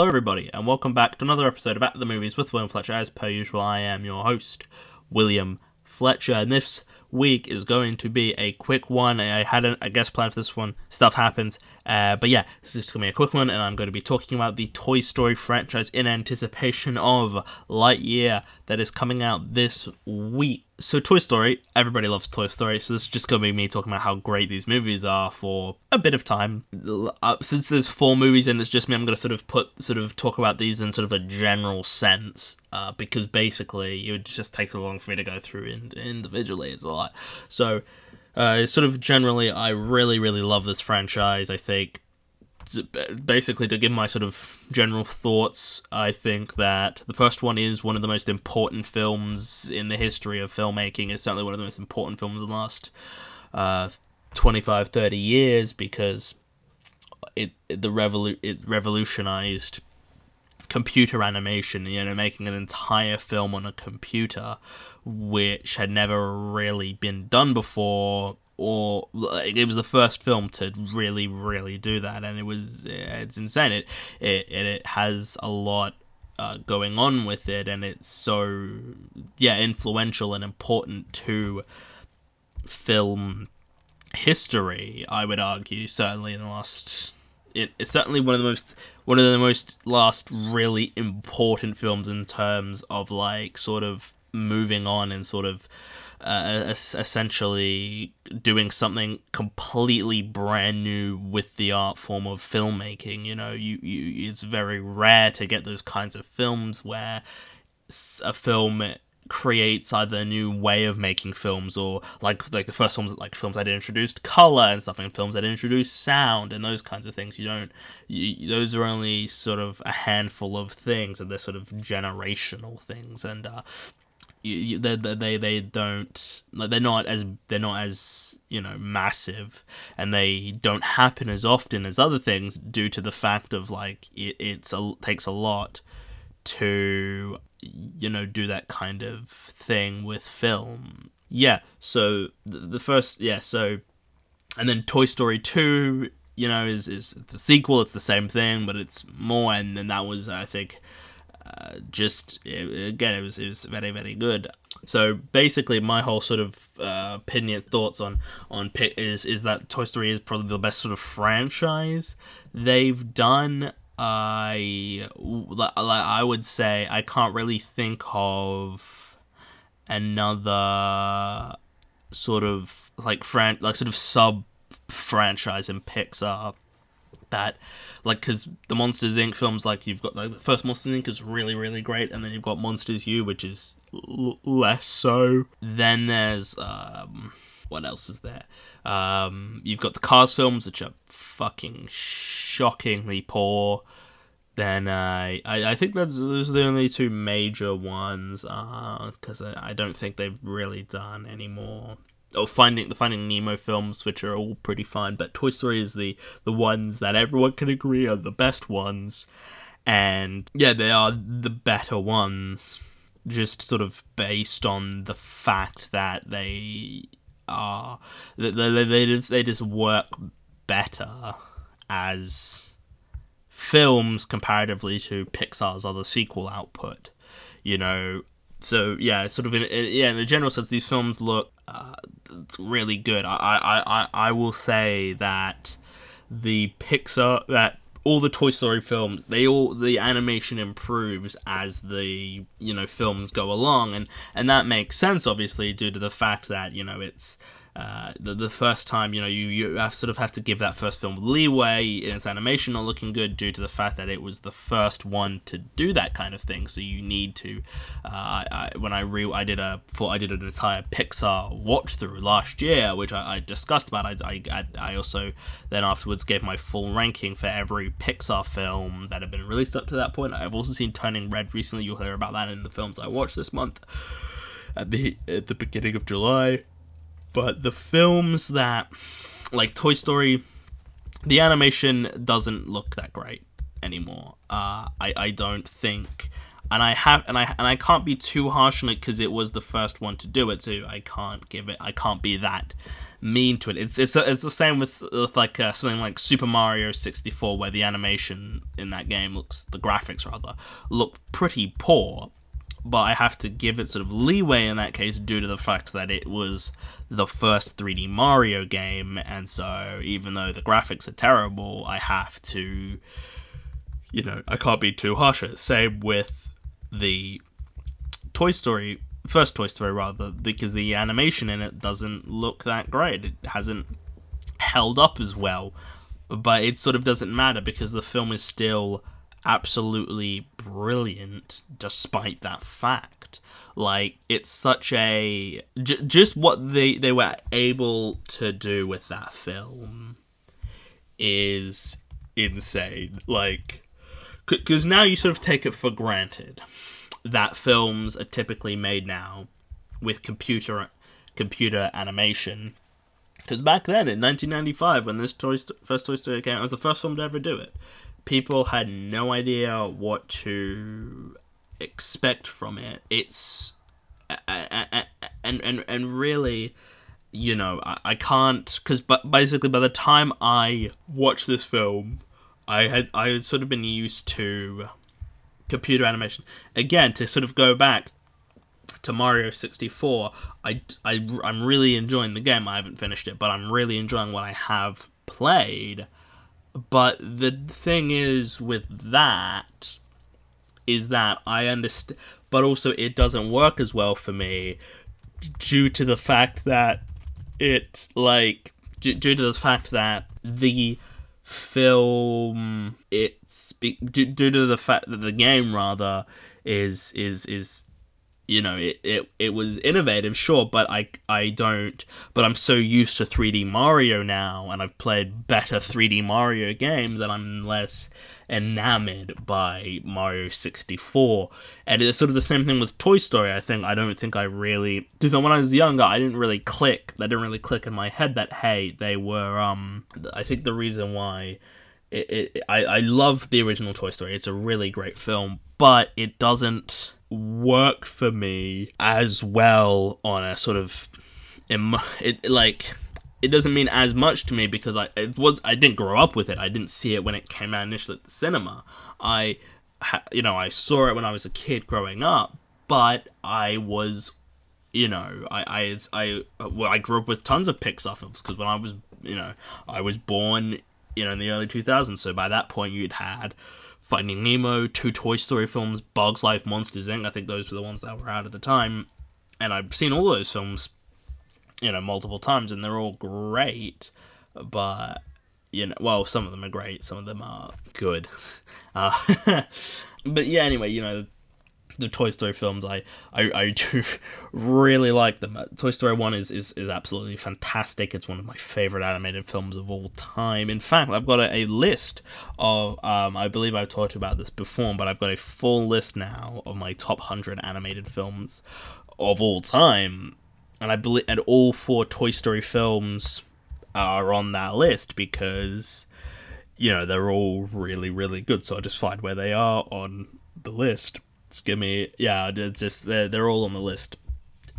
Hello everybody, and welcome back to another episode of At the Movies with William Fletcher. As per usual, I am your host, William Fletcher, and this week is going to be a quick one. I had a guest plan for this one, stuff happens, but yeah, this is going to be a quick one, and I'm going to be talking about the Toy Story franchise in anticipation of Lightyear that is coming out this week. So Toy Story, everybody loves Toy Story, so this is just going to be me talking about how great these movies are for a bit of time. Since there's 4 movies and it's just me, I'm going to talk about these in sort of a general sense, because basically it would just take too long for me to go through individually. It's a lot. So, sort of generally, I really, really love this franchise. I think, basically, to give my sort of general thoughts, I think that the first one is one of the most important films in the history of filmmaking. It's certainly one of the most important films in the last 25-30 years, because it revolutionized computer animation, making an entire film on a computer, which had never really been done before, or it was the first film to really, really do that, and it's insane. It has a lot going on with it, and it's so influential and important to film history, I would argue. Certainly in the last, it's certainly one of the most last really important films in terms of like sort of moving on and sort of essentially doing something completely brand new with the art form of filmmaking. It's very rare to get those kinds of films where a film creates either a new way of making films, or like the first films that introduced color and stuff, and films that introduced sound and those kinds of things. Those are only sort of a handful of things, and they're sort of generational things, and they're not as massive, and they don't happen as often as other things due to the fact of like it takes a lot to do that kind of thing with film. So the first, and then Toy Story 2, is it's a sequel. It's the same thing, but it's more, and then that was, I think, it was very, very good. So basically, my whole sort of thoughts on is that Toy Story is probably the best sort of franchise they've done. I would say I can't really think of another sort of sub franchise in Pixar that, because the Monsters Inc. films, like, you've got the first Monsters Inc. is really, really great, and then you've got Monsters U, which is less so. Then there's what else is there? You've got the Cars films, which are fucking shockingly poor. Then I think those are the only 2 major ones, because I don't think they've really done any more. The Finding Nemo films, which are all pretty fine, but Toy Story is the ones that everyone can agree are the best ones, and they are the better ones, just sort of based on the fact that they just work better as films comparatively to Pixar's other sequel output. So sort of in a general sense, these films look really good. I will say that all the Toy Story films, the animation improves as the films go along, and that makes sense, obviously, due to the fact that it's the first time, you have to give that first film leeway in its animation not looking good, due to the fact that it was the first one to do that kind of thing. So you need to. I did an entire Pixar watch through last year, which I discussed about. I also then afterwards gave my full ranking for every Pixar film that had been released up to that point. I've also seen Turning Red recently. You'll hear about that in the films I watched this month at the beginning of July. But the films that, like Toy Story, the animation doesn't look that great anymore. I don't think, and I can't be too harsh on it because it was the first one to do it, so I can't be that mean to it. It's the same with like something like Super Mario 64, where the animation in that game the graphics rather, look pretty poor. But I have to give it sort of leeway in that case due to the fact that it was the first 3D Mario game, and so even though the graphics are terrible, I have to, I can't be too harsh. Same with the first Toy Story rather, because the animation in it doesn't look that great. It hasn't held up as well, but it sort of doesn't matter because the film is still absolutely brilliant despite that fact. Like, it's such a just what they were able to do with that film is insane. Like, because now you sort of take it for granted that films are typically made now with computer animation. Because back then, in 1995, when this first Toy Story came out, it was the first film to ever do it. People had no idea what to expect from it. It's and really, I can't, because basically by the time I watched this film, I had sort of been used to computer animation. Again, to sort of go back to Mario 64, I'm really enjoying the game. I haven't finished it, but I'm really enjoying what I have played. But the thing is with that is that I understand, but also it doesn't work as well for me due to the fact that due to the fact that the film due to the fact that the game rather is it was innovative, sure, but but I'm so used to 3D Mario now, and I've played better 3D Mario games, and I'm less enamored by Mario 64. And it's sort of the same thing with Toy Story. I don't think I really, when I was younger, that didn't really click in my head that, hey, they were, I think the reason why I love the original Toy Story. It's a really great film, but it doesn't work for me as well on a sort of it doesn't mean as much to me because I didn't grow up with it. I didn't see it when it came out initially at the cinema. I saw it when I was a kid growing up, but I was I grew up with tons of Pixar films because when I was born in the early 2000s, so by that point you'd had Finding Nemo, 2 Toy Story films, Bugs Life, Monsters, Inc. I think those were the ones that were out at the time. And I've seen all those films, multiple times, and they're all great. But, well, some of them are great, some of them are good. But yeah, anyway, the Toy Story films, I do really like them. Toy Story 1 is absolutely fantastic. It's one of my favorite animated films of all time. In fact, I've got a list of, I believe I've talked about this before, but I've got a full list now of my top 100 animated films of all time. And I believe, and all 4 Toy Story films are on that list because, they're all really, really good. So I'll just find where they are on the list. They're all on the list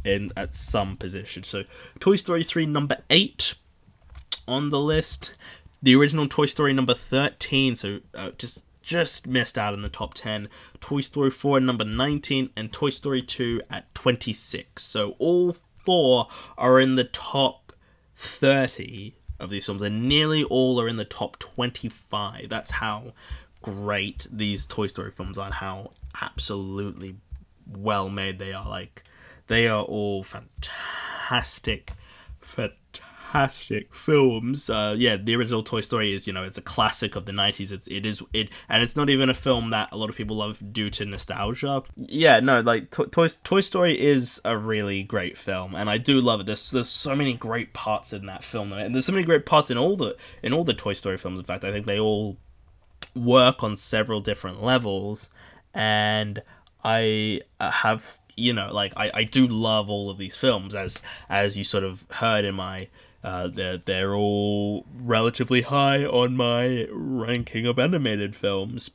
at some position. So Toy Story 3 number 8 on the list, the original Toy Story number 13, so just missed out in the top 10. Toy Story 4 number 19, and Toy Story 2 at 26. So all 4 are in the top 30 of these films, and nearly all are in the top 25. That's how great these Toy Story films are, and how absolutely well made they are. Like, they are all fantastic films. The original Toy Story is, it's a classic of the 90s. And it's not even a film that a lot of people love due to nostalgia. Toy Story is a really great film, and I do love it. There's so many great parts in that film, and there's so many great parts in all the Toy Story films. In fact, I think they all work on several different levels, and I have, I do love all of these films, as you sort of heard in my they're all relatively high on my ranking of animated films.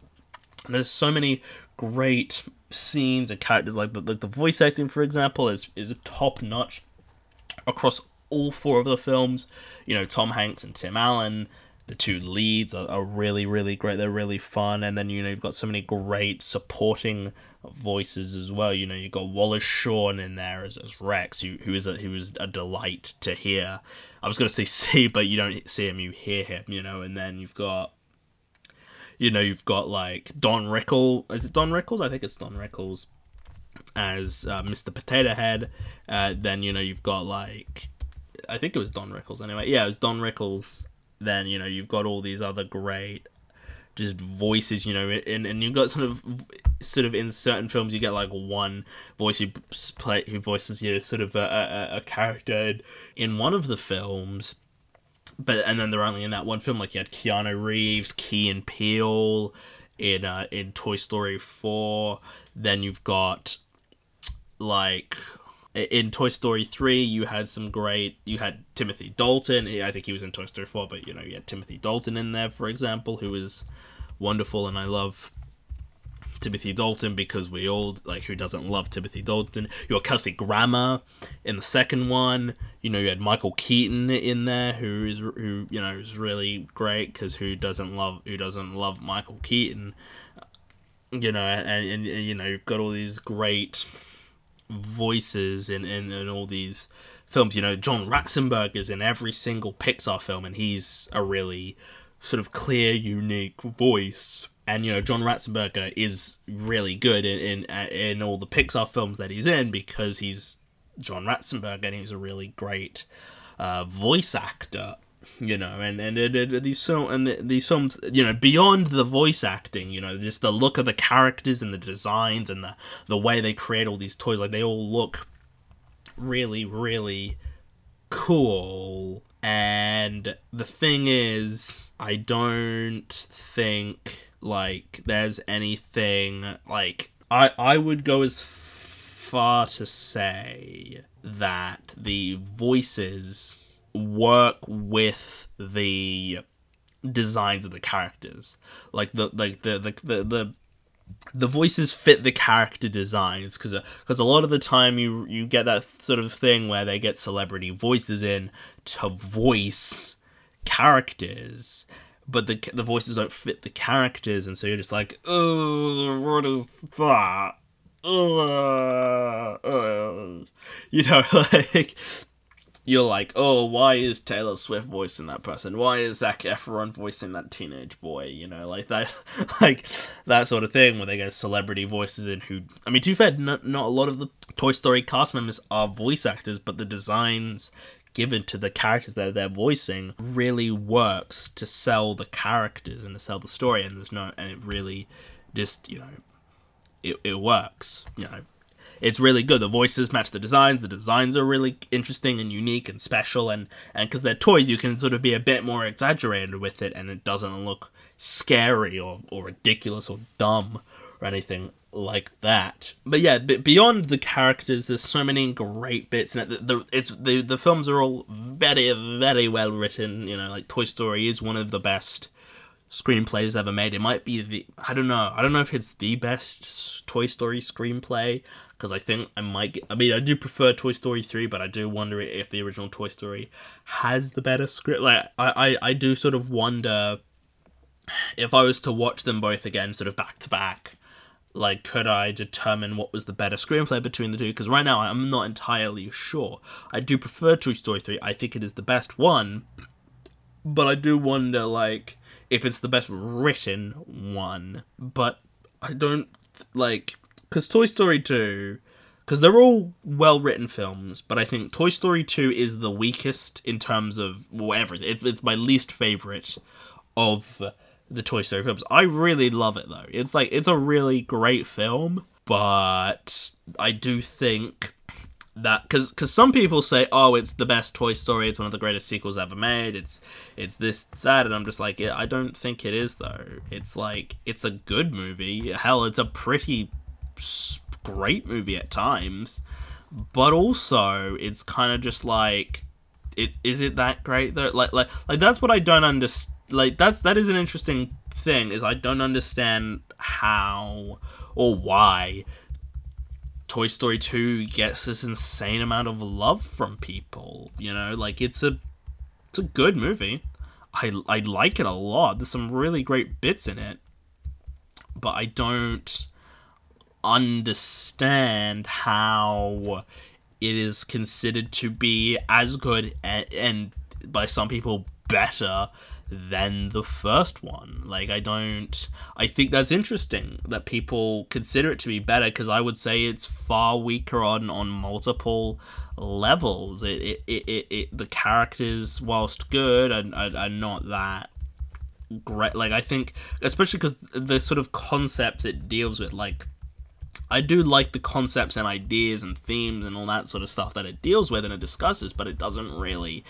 And there's so many great scenes and characters, like the voice acting, for example, is top notch across all four of the films. Tom Hanks and Tim Allen, the two leads, are really, really great. They're really fun. And then, you've got so many great supporting voices as well. You've got Wallace Shawn in there as Rex, who is a delight to hear. I was going to say see, but you don't see him, you hear him, and then you've got like Don Rickles. Is it Don Rickles? I think it's Don Rickles as Mr. Potato Head. Then, you've got like, I think it was Don Rickles anyway. Yeah, it was Don Rickles. Then, you've got all these other great just voices, and you've got sort of in certain films you get like one voice who voices sort of a character in one of the films, and then they're only in that one film. Like you had Keanu Reeves, Key and Peele in Toy Story 4. Then you've got like in Toy Story 3 you had Timothy Dalton. I think he was in Toy Story 4, but you had Timothy Dalton in there, for example, who was wonderful, and I love Timothy Dalton because we all, like, who doesn't love Timothy Dalton? You got Kelsey Grammer in the second one. You had Michael Keaton in there, who is really great, because who doesn't love Michael Keaton? And you've got all these great voices in all these films. John Ratzenberger is in every single Pixar film, and he's a really sort of clear, unique voice. And John Ratzenberger is really good in all the Pixar films that he's in, because he's John Ratzenberger and he's a really great voice actor. And these films, beyond the voice acting, just the look of the characters and the designs and the way they create all these toys, like, they all look really, really cool. And the thing is, I don't think like there's anything like, I would go as far to say that the voices work with the designs of the characters. Like the voices fit the character designs, because a lot of the time you get that sort of thing where they get celebrity voices in to voice characters, but the voices don't fit the characters, and so you're just like, oh, what is that? Like, you're like, oh, why is Taylor Swift voicing that person? Why is Zac Efron voicing that teenage boy? Like that, like that sort of thing, where they get celebrity voices in who, I mean, to be fair, not a lot of the Toy Story cast members are voice actors, but the designs given to the characters that they're voicing really works to sell the characters and to sell the story, and it really just, it works, It's really good. The voices match the designs. The designs are really interesting and unique and special, and because they're toys, you can sort of be a bit more exaggerated with it, and it doesn't look scary or ridiculous or dumb or anything like that. But yeah, beyond the characters, there's so many great bits in it. The films are all very, very well written. Like Toy Story is one of the best screenplays ever made. It might be I don't know if it's the best Toy Story screenplay, because I think I do prefer Toy Story 3, but I do wonder if the original Toy Story has the better script. Like, I do sort of wonder if I was to watch them both again, sort of back to back, like, could I determine what was the better screenplay between the two? Because right now I'm not entirely sure. I do prefer Toy Story 3. I think it is the best one, but I do wonder, like, if it's the best written one. But I don't, like, because Toy Story 2, because they're all well-written films, but I think Toy Story 2 is the weakest in terms of whatever. It's my least favorite of the Toy Story films. I really love it, though. It's a really great film, but I do think that, because some people say, oh, it's the best Toy Story, it's one of the greatest sequels ever made, it's this, that, and I'm just like, I don't think it is, though. It's like, it's a good movie. Hell, it's a pretty great movie at times, but also it's kind of just like, is it that great though? Like that's what I don't understand. Like, that is an interesting thing, is I don't understand how or why Toy Story 2 gets this insane amount of love from people. Like it's a good movie. I like it a lot. There's some really great bits in it, but I don't understand how it is considered to be as good and by some people better than the first one. Like, I think that's interesting that people consider it to be better, because I would say it's far weaker on multiple levels. The characters, whilst good, are not that great. Like, I think, especially because the sort of concepts it deals with, like, I do like the concepts and ideas and themes and all that sort of stuff that it deals with and it discusses, but it doesn't really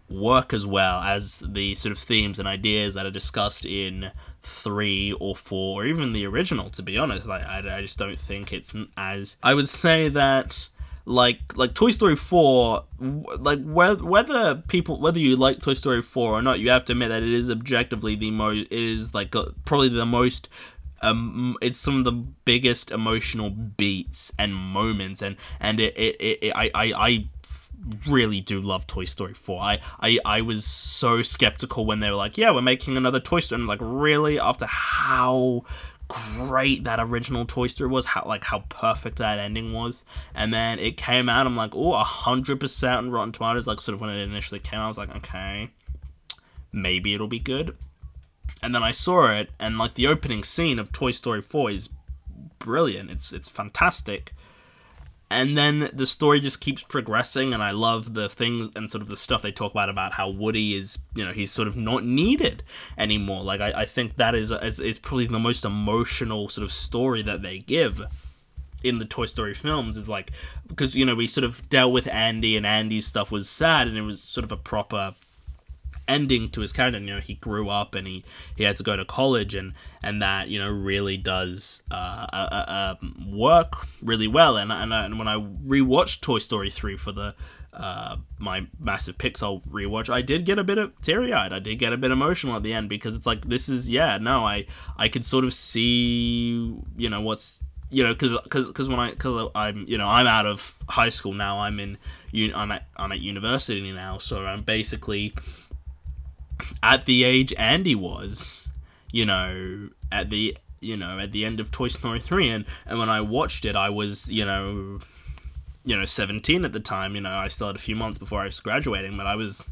work as well as the sort of themes and ideas that are discussed in 3 or 4 or even the original, to be honest. I just don't think it's as... I would say that like Toy Story 4, like whether you like Toy Story 4 or not, you have to admit that it is objectively probably the most it's some of the biggest emotional beats and moments, and I really do love Toy Story 4. I was so skeptical when they were like, yeah, we're making another Toy Story, and I'm like, really? After how great that original Toy Story was, how perfect that ending was, and then it came out, I'm like, 100% on Rotten Tomatoes, like, sort of when it initially came out, I was like, okay, maybe it'll be good. And then I saw it, and like the opening scene of Toy Story 4 is brilliant. It's fantastic. And then the story just keeps progressing, and I love the things and sort of the stuff they talk about how Woody is, he's sort of not needed anymore. Like, I think that is probably the most emotional sort of story that they give in the Toy Story films, is like, because, we sort of dealt with Andy, and Andy's stuff was sad, and it was sort of a proper ending to his character. He grew up and he had to go to college, and that really does work really well. And when I rewatched Toy Story 3 for the my massive Pixar rewatch, I did get a bit of teary-eyed. I did get a bit emotional at the end, because it's like, this is, I could sort of see what's because I'm out of high school now. I'm at university now, so I'm basically at the age Andy was, at the end of Toy Story 3, and when I watched it, I was, 17 at the time. I still had a few months before I was graduating, but I was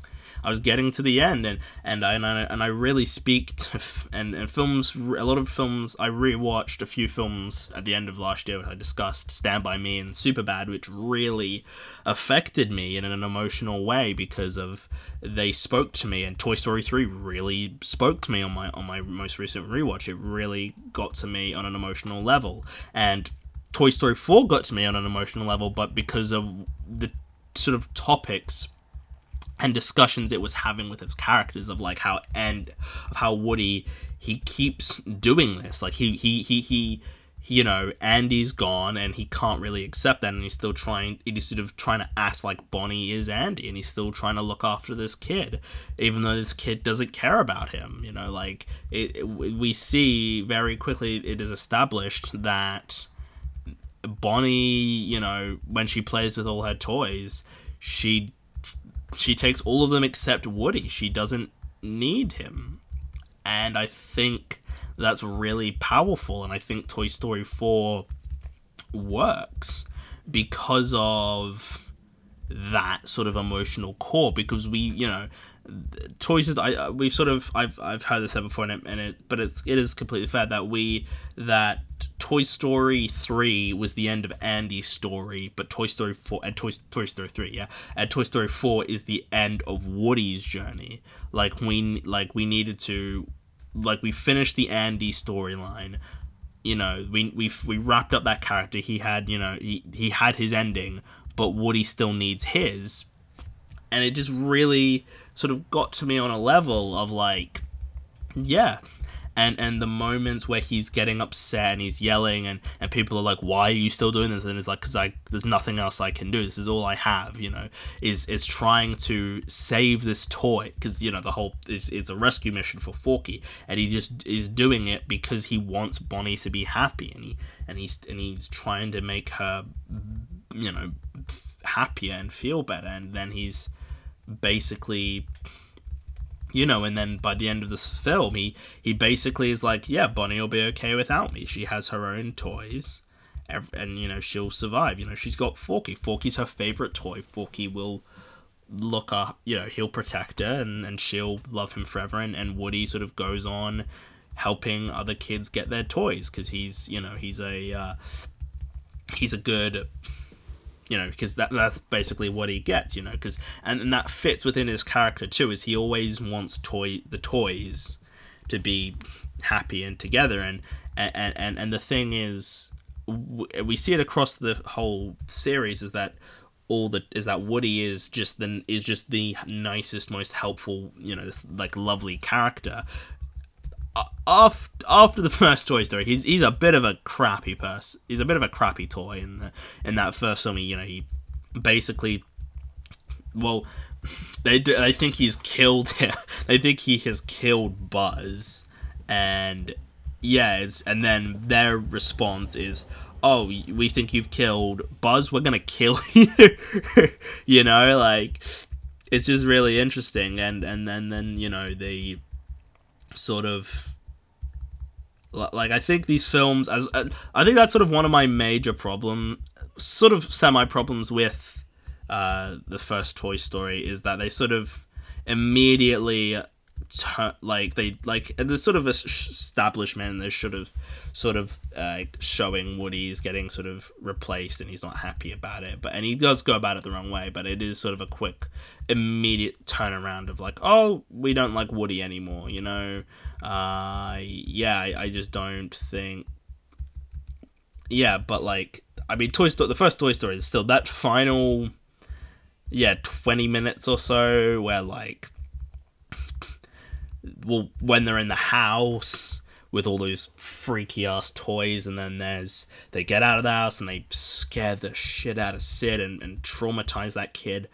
getting to the end, and I really speak to and films, a lot of films. I rewatched a few films at the end of last year. I discussed Stand By Me and Superbad, which really affected me in an emotional way, because of they spoke to me, and Toy Story 3 really spoke to me on my most recent rewatch. It really got to me on an emotional level, and Toy Story 4 got to me on an emotional level, but because of the sort of topics and discussions it was having with its characters, of like how Woody, he keeps doing this, like he Andy's gone and he can't really accept that, and he's sort of trying to act like Bonnie is Andy, and he's still trying to look after this kid, even though this kid doesn't care about him. We see very quickly, it is established that Bonnie, when she plays with all her toys, she takes all of them except Woody. She doesn't need him. And I think that's really powerful, and I think Toy Story 4 works because of that sort of emotional core, because toys, I've heard this said before, but it is completely fair that Toy Story 3 was the end of Andy's story, but Toy Story 4 and Toy Story 3, yeah, and Toy Story 4 is the end of Woody's journey. We finished the Andy storyline. We wrapped up that character. He had he had his ending, but Woody still needs his, and it just really sort of got to me on a level of like, yeah. and the moments where he's getting upset and he's yelling and people are like, why are you still doing this? And it's like, because there's nothing else I can do. This is all I have, is trying to save this toy, because the whole it's a rescue mission for Forky, and he just is doing it because he wants Bonnie to be happy, and he's trying to make her happier and feel better, and then he's basically and then by the end of this film, he basically is like, yeah, Bonnie will be okay without me. She has her own toys, and she'll survive. She's got Forky. Forky's her favorite toy. Forky will look up, he'll protect her, and she'll love him forever. And Woody sort of goes on helping other kids get their toys, because he's a good, because that's basically what he gets, because and that fits within his character too, is he always wants the toys to be happy and together, and the thing is, we see it across the whole series, is that Woody is just the nicest, most helpful, this like lovely character. After the first Toy Story, he's a bit of a crappy person. He's a bit of a crappy toy in that first film. He basically, well, they think he's killed him. They think he has killed Buzz, and and then their response is, oh, we think you've killed Buzz. We're gonna kill you. Like, it's just really interesting, and then they sort of, like, I think these films, I think that's sort of one of my major semi problems with the first Toy Story, is that they sort of immediately there's sort of a establishment, and there's sort of showing Woody's getting sort of replaced, and he's not happy about it, and he does go about it the wrong way, but it is sort of a quick, immediate turnaround of like, oh, we don't like Woody anymore, I just don't think, but like, I mean, the first Toy Story is still that final 20 minutes or so where, like, well, when they're in the house with all those freaky ass toys, and then they get out of the house and they scare the shit out of Sid and traumatize that kid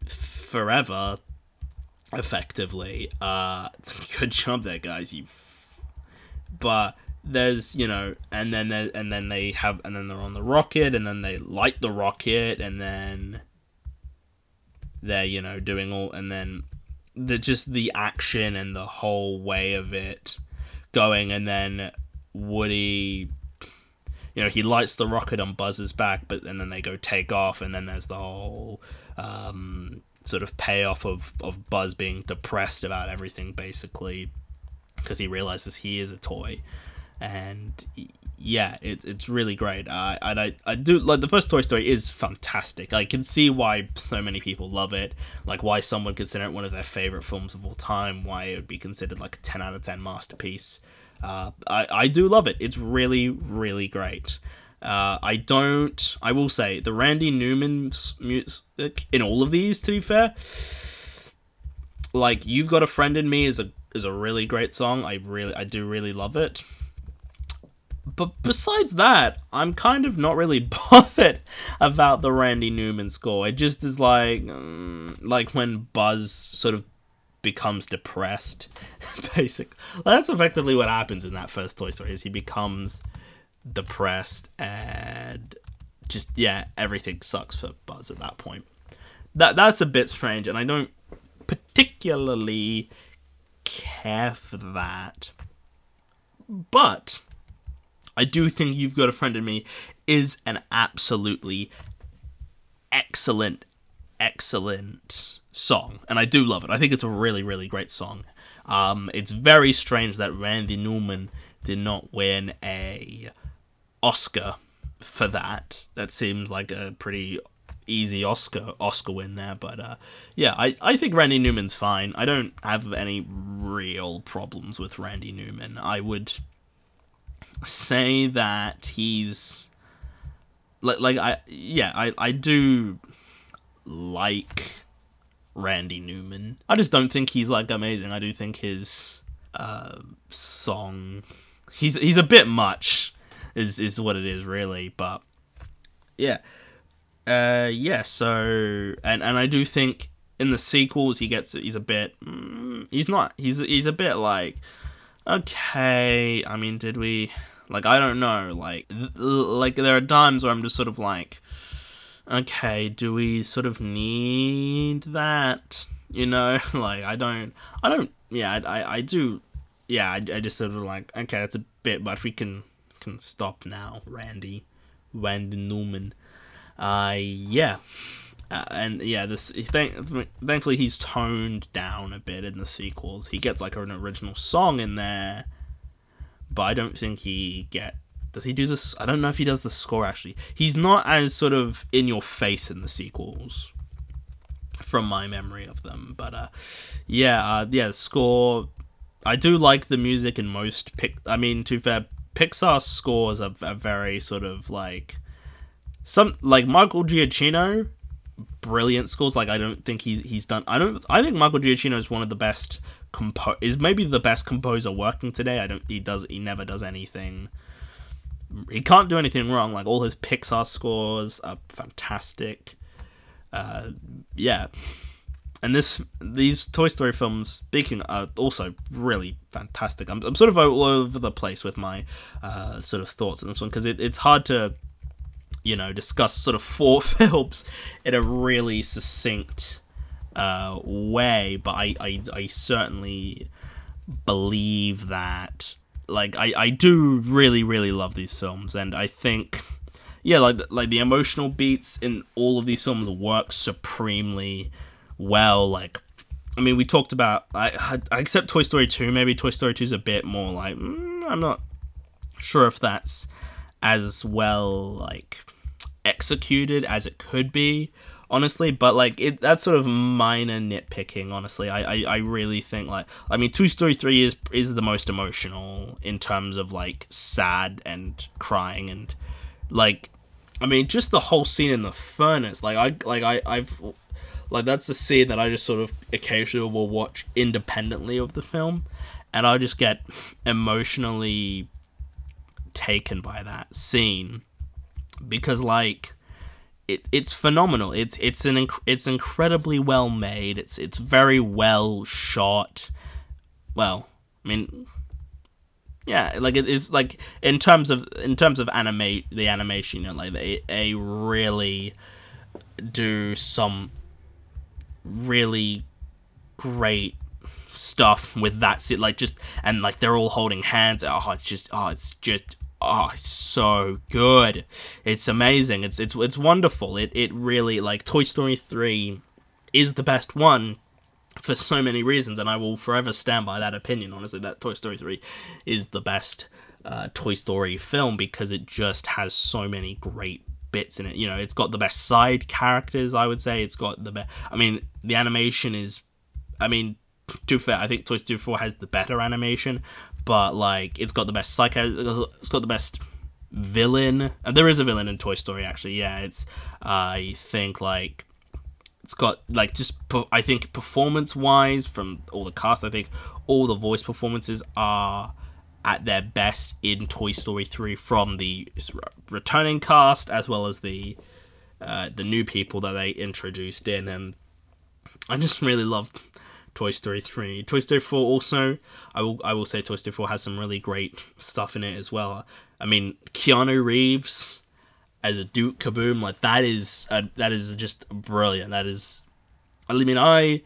forever, effectively. Good job there, guys. But there's and then they're on the rocket, and then they light the rocket, and then they're doing all, and then the action and the whole way of it going, and then Woody, he lights the rocket on Buzz's back, and then they go take off, and then there's the whole sort of payoff of Buzz being depressed about everything, basically, because he realizes he is a toy. And it's really great. I do like the first Toy Story is fantastic. I can see why so many people love it, like why some would consider it one of their favorite films of all time, why it would be considered like a 10 out of 10 masterpiece. I do love it. It's really, really great. I will say the Randy Newman music in all of these, to be fair, like You've Got a Friend in Me is a really great song. I do really love it. But besides that, I'm kind of not really bothered about the Randy Newman score. It just is like when Buzz sort of becomes depressed, basically. That's effectively what happens in that first Toy Story, is he becomes depressed, and just, everything sucks for Buzz at that point. That's a bit strange, and I don't particularly care for that. But I do think You've Got a Friend in Me is an absolutely excellent song, and I do love it. I think it's a really, really great song. It's very strange that Randy Newman did not win a Oscar for that. That seems like a pretty easy Oscar win there, but I think Randy Newman's fine. I don't have any real problems with Randy Newman. I would say that he's I do like Randy Newman. I just don't think he's like amazing. I do think his song. He's a bit much, is what it is really. But yeah, yeah. So and I do think in the sequels he's a bit. He's not. He's a bit like, okay. I mean, did we? Like, I don't know. Like there are times where I'm just sort of like, okay, do we sort of need that? Like yeah, I do. Yeah, I just sort of like, okay, that's a bit much. We can stop now, Randy Newman. Yeah. And yeah, thankfully he's toned down a bit in the sequels. He gets like an original song in there, but I don't think does he do this? I don't know if he does the score actually. He's not as sort of in your face in the sequels, from my memory of them. But yeah, the score. I do like the music in most. I mean, to be fair, Pixar scores are very sort of like like Michael Giacchino. Brilliant scores. Like, I don't think he's done. I think Michael Giacchino is one of the best is maybe the best composer working today. He never does anything. He can't do anything wrong. Like, all his Pixar scores are fantastic. Yeah. And these Toy Story films, speaking, are also really fantastic. I'm sort of all over the place with my sort of thoughts on this one, because it's hard to discuss sort of 4 films in a really succinct way, but I certainly believe that, like, I do really, really love these films, and I think, yeah, like the emotional beats in all of these films work supremely well. Like, I mean, we talked about, I accept Toy Story 2, maybe Toy Story 2 is a bit more like, I'm not sure if that's as well, like, executed as it could be, honestly, but like that's sort of minor nitpicking, honestly. I really think, like, I mean, Toy Story 3 is the most emotional in terms of like sad and crying, and like, I mean, just the whole scene in the furnace, I've that's a scene that I just sort of occasionally will watch independently of the film, and I'll just get emotionally taken by that scene, because like it's phenomenal. It's incredibly well made. It's very well shot. Well, I mean, yeah, like it's like in terms of the animation, like they really do some really great stuff with that scene, like, just, and like they're all holding hands. It's so good. It's amazing. It's wonderful. It really, like, Toy Story 3 is the best one for so many reasons, and I will forever stand by that opinion, honestly, that Toy Story 3 is the best Toy Story film, because it just has so many great bits in it. It's got the best side characters, I would say. It's got the best, I mean, the animation is, I mean, to be fair, I think Toy Story 4 has the better animation, but like, it's got the best it's got the best villain. And there is a villain in Toy Story, actually. Yeah, it's I think, like, it's got, like, just I think performance wise from all the cast, I think all the voice performances are at their best in Toy Story 3 from the returning cast as well as the new people that they introduced in, and I just really love Toy Story 3. Toy Story 4 also, I will say Toy Story 4 has some really great stuff in it as well. I mean, Keanu Reeves as a Duke Kaboom, like, that is just brilliant. That is, I mean, I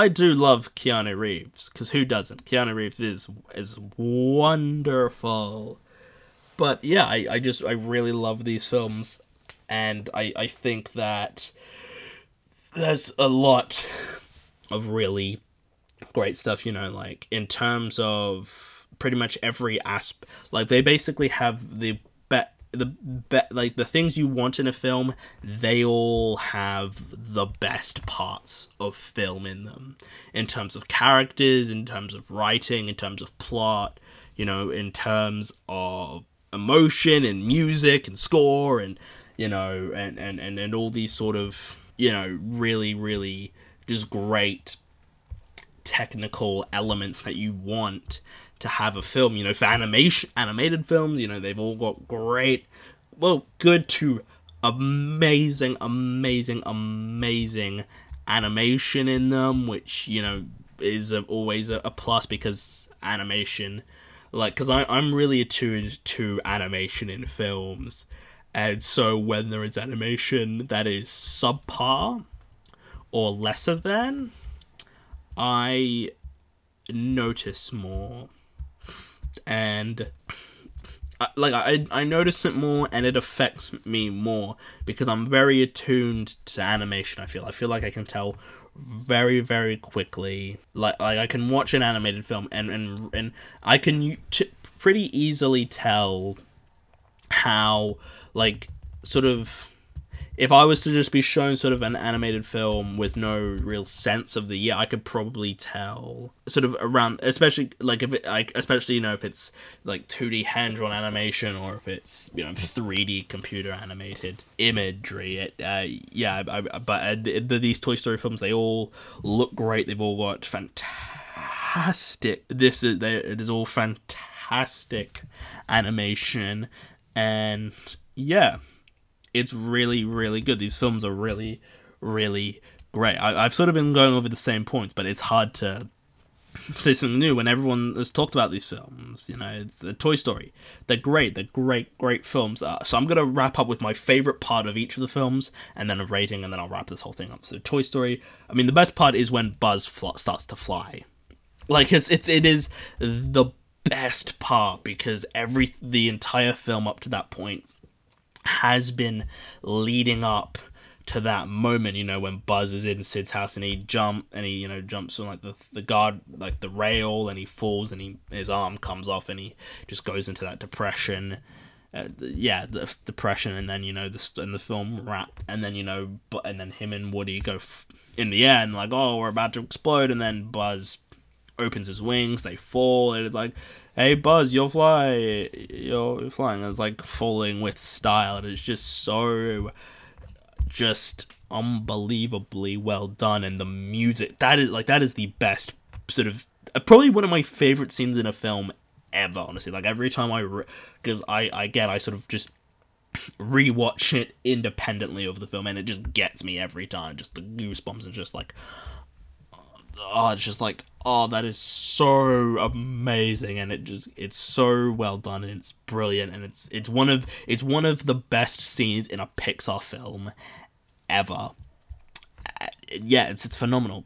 do love Keanu Reeves, because who doesn't? Keanu Reeves is wonderful. But yeah, I really love these films, and I think that there's a lot of really great stuff, like, in terms of pretty much every aspect. Like, they basically have the things you want in a film, they all have the best parts of film in them, in terms of characters, in terms of writing, in terms of plot, in terms of emotion and music and score, and and all these sort of really, really just great technical elements that you want to have a film. For animated films, they've all got great, well, good to amazing animation in them, which, is always a plus, because animation, because I'm really attuned to animation in films, and so when there is animation that is subpar or lesser than, I notice more, and I notice it more, and it affects me more, because I'm very attuned to animation. I feel like I can tell very, very quickly. Like I can watch an animated film, and I can pretty easily tell how, sort of, if I was to just be shown sort of an animated film with no real sense of the year, I could probably tell sort of around, especially if it's 2D hand-drawn animation, or if it's 3D computer animated imagery. These Toy Story films, they all look great. They've all got fantastic. It is all fantastic animation, and yeah. It's really, really good. These films are really, really great. I've sort of been going over the same points, but it's hard to say something new when everyone has talked about these films. The Toy Story. They're great. They're great films. So I'm going to wrap up with my favorite part of each of the films, and then a rating, and then I'll wrap this whole thing up. So Toy Story, the best part is when Buzz starts to fly. It is the best part, because the entire film up to that point has been leading up to that moment, when Buzz is in Sid's house, and he jumps on the guard, the rail, and he falls, and his arm comes off, and he just goes into that depression. The depression, and then the film wrapped, and then and then him and Woody go in the air, and oh, we're about to explode, and then Buzz opens his wings, they fall, and it's like, hey Buzz, you're flying. It's falling with style, and it's just unbelievably well done. And the music, that is the best sort of, probably one of my favorite scenes in a film ever, honestly. Every time because I sort of just rewatch it independently of the film, and it just gets me every time, just the goosebumps, and just that is so amazing, and it's so well done, and it's brilliant, and it's one of the best scenes in a Pixar film ever. It's phenomenal.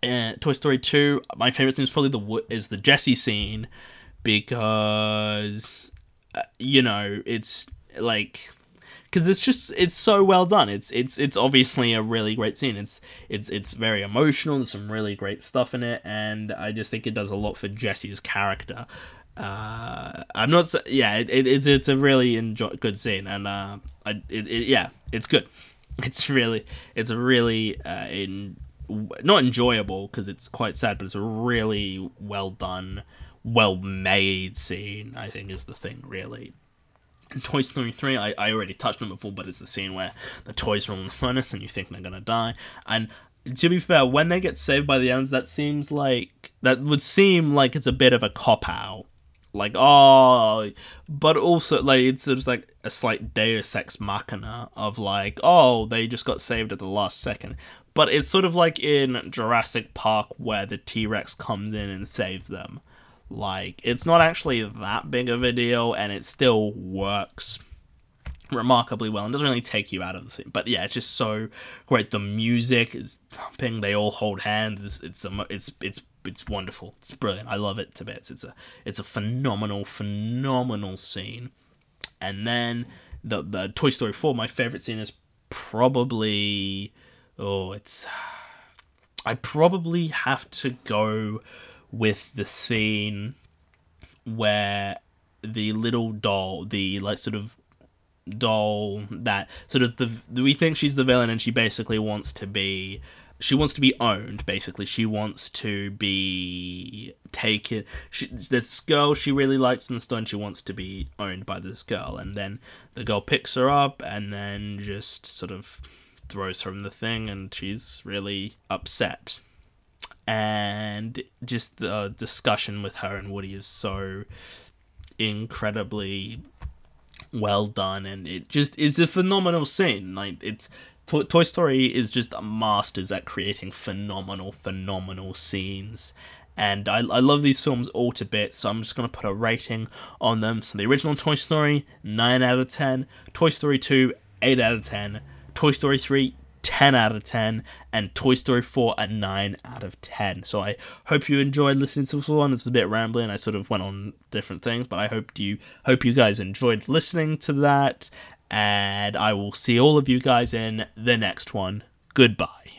Toy Story 2, my favorite thing is probably is the Jessie scene, because it's because it's so well done. It's obviously a really great scene. It's very emotional. There's some really great stuff in it, and I just think it does a lot for Jessie's character. I'm not. It's a really good scene, and it's good. It's a really not enjoyable, because it's quite sad, but it's a really well done, well made scene, I think, is the thing, really. In Toy Story 3, I already touched on it before, but it's the scene where the toys are on the furnace and you think they're gonna die. And to be fair, when they get saved by the ends, that would seem like it's a bit of a cop-out. But also, it's sort of a slight Deus Ex Machina of they just got saved at the last second. But it's sort of like in Jurassic Park, where the T-Rex comes in and saves them. It's not actually that big of a deal, and it still works remarkably well, and doesn't really take you out of the thing. But yeah, it's just so great. The music is thumping. They all hold hands. It's wonderful. It's brilliant. I love it to bits. It's a phenomenal scene. And then the Toy Story 4, my favorite scene is probably I probably have to go with the scene where the little doll, the doll that sort of we think she's the villain, and she basically wants to be owned. Basically, she wants to be taken. This girl she really likes in the store, and she wants to be owned by this girl, and then the girl picks her up and then just sort of throws her in the thing, and she's really upset. and just the discussion with her and Woody is so incredibly well done, and it just is a phenomenal scene. Like, it's Toy Story is just masters at creating phenomenal scenes, and I love these films all to bits, so I'm just going to put a rating on them. So the original Toy Story, 9 out of 10, Toy Story 2, 8 out of 10, Toy Story 3, 10 out of 10, and Toy Story 4 a 9 out of 10. So I hope you enjoyed listening to this one. It's a bit rambling, I sort of went on different things, but I hope you guys enjoyed listening to that, and I will see all of you guys in the next one. Goodbye.